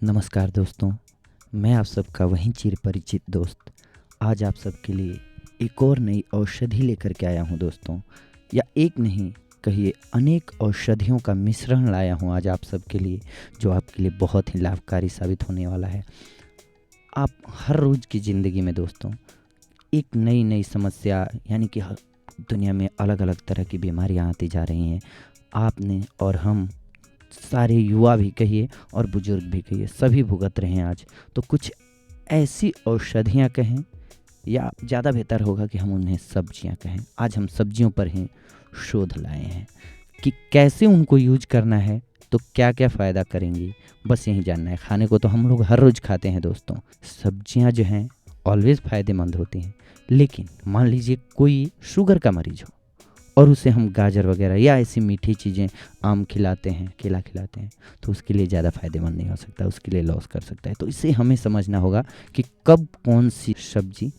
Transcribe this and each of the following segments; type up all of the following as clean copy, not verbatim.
नमस्कार दोस्तों, मैं आप सबका वही चिर परिचित दोस्त आज आप सबके लिए एक और नई औषधि लेकर के आया हूँ दोस्तों। या एक नहीं कहिए अनेक औषधियों का मिश्रण लाया हूँ आज आप सबके लिए, जो आपके लिए बहुत ही लाभकारी साबित होने वाला है। आप हर रोज़ की ज़िंदगी में दोस्तों एक नई नई समस्या यानी कि दुनिया में अलग अलग तरह की बीमारियाँ आती जा रही हैं। आपने और हम सारे युवा भी कहिए और बुजुर्ग भी कहिए, सभी भुगत रहे हैं आज। तो कुछ ऐसी औषधियाँ कहें या ज़्यादा बेहतर होगा कि हम उन्हें सब्जियाँ कहें। आज हम सब्जियों पर ही शोध लाए हैं कि कैसे उनको यूज करना है, तो क्या क्या फ़ायदा करेंगी, बस यही जानना है। खाने को तो हम लोग हर रोज़ खाते हैं दोस्तों। सब्जियाँ जो हैं ऑलवेज़ फ़ायदेमंद होती हैं, लेकिन मान लीजिए कोई शुगर का मरीज़ हो और उसे हम गाजर वगैरह या ऐसी मीठी चीज़ें, आम खिलाते हैं, केला खिलाते हैं, तो उसके लिए ज़्यादा फ़ायदेमंद नहीं हो सकता, उसके लिए लॉस कर सकता है। तो इसे हमें समझना होगा कि कब कौन सी सब्जी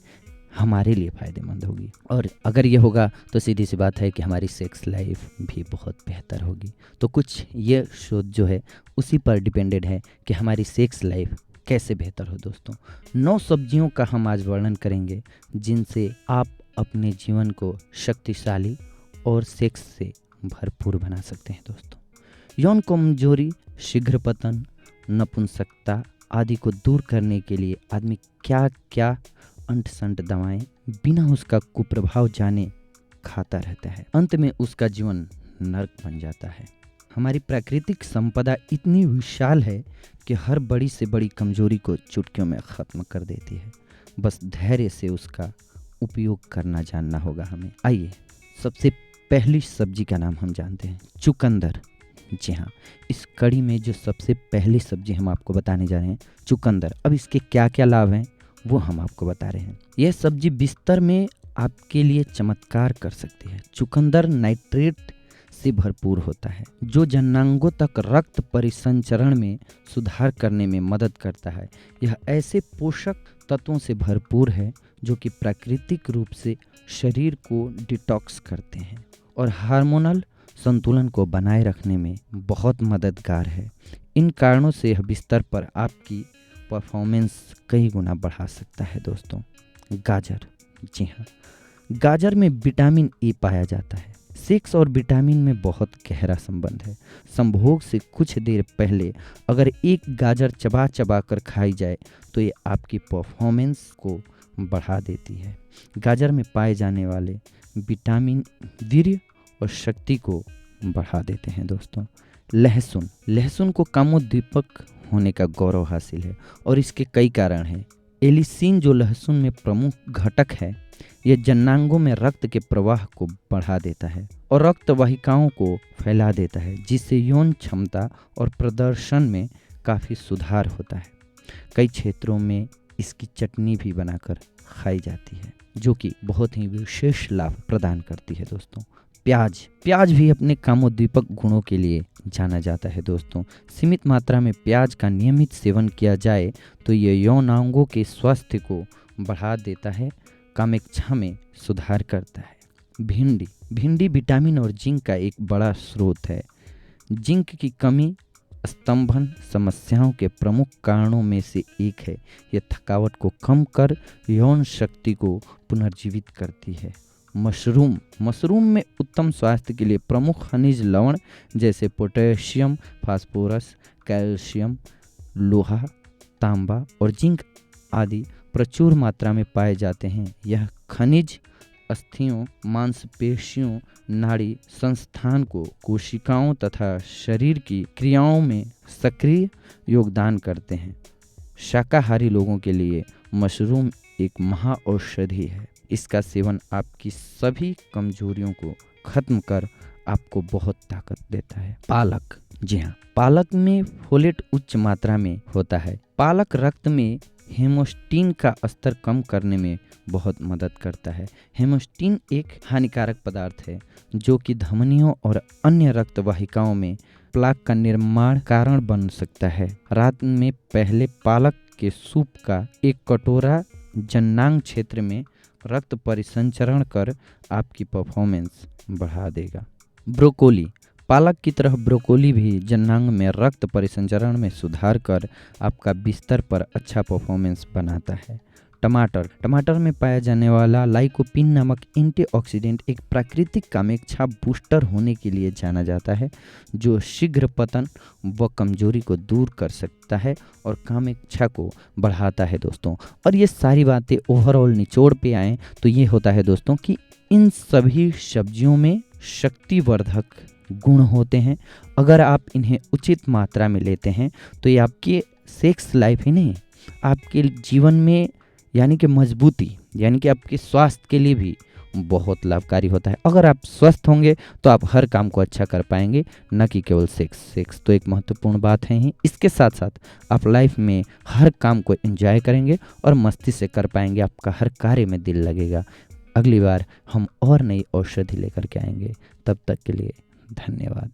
हमारे लिए फ़ायदेमंद होगी। और अगर ये होगा तो सीधी सी बात है कि हमारी सेक्स लाइफ भी बहुत बेहतर होगी। तो कुछ ये शोध जो है उसी पर डिपेंडेड है कि हमारी सेक्स लाइफ कैसे बेहतर हो दोस्तों। 9 सब्जियों का हम आज वर्णन करेंगे जिनसे आप अपने जीवन को शक्तिशाली और सेक्स से भरपूर बना सकते हैं दोस्तों। यौन कमजोरी, शीघ्र पतन, नपुंसकता आदि को दूर करने के लिए आदमी क्या क्या अंट संट दवाएं बिना उसका कुप्रभाव जाने खाता रहता है। अंत में उसका जीवन नरक बन जाता है। हमारी प्राकृतिक संपदा इतनी विशाल है कि हर बड़ी से बड़ी कमजोरी को चुटकियों में ख़त्म कर देती है। बस धैर्य से उसका उपयोग करना जानना होगा हमें। आइए सबसे पहली सब्जी का नाम हम जानते हैं, चुकंदर। जी हाँ, इस कड़ी में जो सबसे पहली सब्जी हम आपको बताने जा रहे हैं, चुकंदर। अब इसके क्या क्या लाभ हैं वो हम आपको बता रहे हैं। यह सब्जी बिस्तर में आपके लिए चमत्कार कर सकती है। चुकंदर नाइट्रेट से भरपूर होता है जो जननांगों तक रक्त परिसंचरण में सुधार करने में मदद करता है। यह ऐसे पोषक तत्वों से भरपूर है जो कि प्राकृतिक रूप से शरीर को डिटॉक्स करते हैं और हार्मोनल संतुलन को बनाए रखने में बहुत मददगार है। इन कारणों से यह बिस्तर पर आपकी परफॉर्मेंस कई गुना बढ़ा सकता है दोस्तों। गाजर। जी हाँ, गाजर में विटामिन ए पाया जाता है। सेक्स और विटामिन में बहुत गहरा संबंध है। संभोग से कुछ देर पहले अगर एक गाजर चबा चबा कर खाई जाए तो ये आपकी परफॉर्मेंस को बढ़ा देती है। गाजर में पाए जाने वाले विटामिन वीर्य और शक्ति को बढ़ा देते हैं दोस्तों। लहसुन। लहसुन को कामोद्दीपक होने का गौरव हासिल है और इसके कई कारण हैं। एलिसिन जो लहसुन में प्रमुख घटक है, यह जननांगों में रक्त के प्रवाह को बढ़ा देता है और रक्त वाहिकाओं को फैला देता है, जिससे यौन क्षमता और प्रदर्शन में काफ़ी सुधार होता है। कई क्षेत्रों में इसकी चटनी भी बनाकर खाई जाती है जो कि बहुत ही विशेष लाभ प्रदान करती है दोस्तों। प्याज। प्याज भी अपने कामोद्दीपक गुणों के लिए जाना जाता है दोस्तों। सीमित मात्रा में प्याज का नियमित सेवन किया जाए तो ये यौनांगों के स्वास्थ्य को बढ़ा देता है, कामेच्छा में सुधार करता है। भिंडी। भिंडी विटामिन और जिंक का एक बड़ा स्रोत है। जिंक की कमी स्तंभन समस्याओं के प्रमुख कारणों में से एक है। यह थकावट को कम कर यौन शक्ति को पुनर्जीवित करती है। मशरूम। मशरूम में उत्तम स्वास्थ्य के लिए प्रमुख खनिज लवण जैसे पोटेशियम, फास्फोरस, कैल्शियम, लोहा, तांबा और जिंक आदि प्रचुर मात्रा में पाए जाते हैं। यह खनिज अस्थियों, मांसपेशियों, नाड़ी संस्थान को, कोशिकाओं तथा शरीर की क्रियाओं में सक्रिय योगदान करते हैं। शाकाहारी लोगों के लिए मशरूम एक महाऔषधि है। इसका सेवन आपकी सभी कमजोरियों को खत्म कर आपको बहुत ताकत देता है। पालक। जी हाँ, पालक में फोलेट उच्च मात्रा में होता है। पालक रक्त में हेमोस्टीन का स्तर कम करने में बहुत मदद करता है। हेमोस्टीन एक हानिकारक पदार्थ है जो कि धमनियों और अन्य रक्त वाहिकाओं में प्लाक का निर्माण कारण बन सकता है। रात में पहले पालक के सूप का एक कटोरा जननांग क्षेत्र में रक्त परिसंचरण कर आपकी परफॉर्मेंस बढ़ा देगा। ब्रोकोली। पालक की तरह ब्रोकोली भी जननांग में रक्त परिसंचरण में सुधार कर आपका बिस्तर पर अच्छा परफॉर्मेंस बनाता है। टमाटर में पाया जाने वाला लाइकोपीन नामक एंटीऑक्सीडेंट एक प्राकृतिक कामेक्षा बूस्टर होने के लिए जाना जाता है, जो शीघ्र पतन व कमजोरी को दूर कर सकता है और कामेक्षा को बढ़ाता है दोस्तों। और ये सारी बातें ओवरऑल निचोड़ पे आए तो ये होता है दोस्तों कि इन सभी सब्जियों में शक्तिवर्धक गुण होते हैं। अगर आप इन्हें उचित मात्रा में लेते हैं तो ये आपकी सेक्स लाइफ ही नहीं, आपके जीवन में यानी कि मजबूती, यानी कि आपके स्वास्थ्य के लिए भी बहुत लाभकारी होता है। अगर आप स्वस्थ होंगे तो आप हर काम को अच्छा कर पाएंगे, न कि केवल सेक्स तो एक महत्वपूर्ण बात है ही। इसके साथ साथ आप लाइफ में हर काम को एंजॉय करेंगे और मस्ती से कर पाएंगे, आपका हर कार्य में दिल लगेगा। अगली बार हम और नई औषधि लेकर के आएंगे, तब तक के लिए धन्यवाद।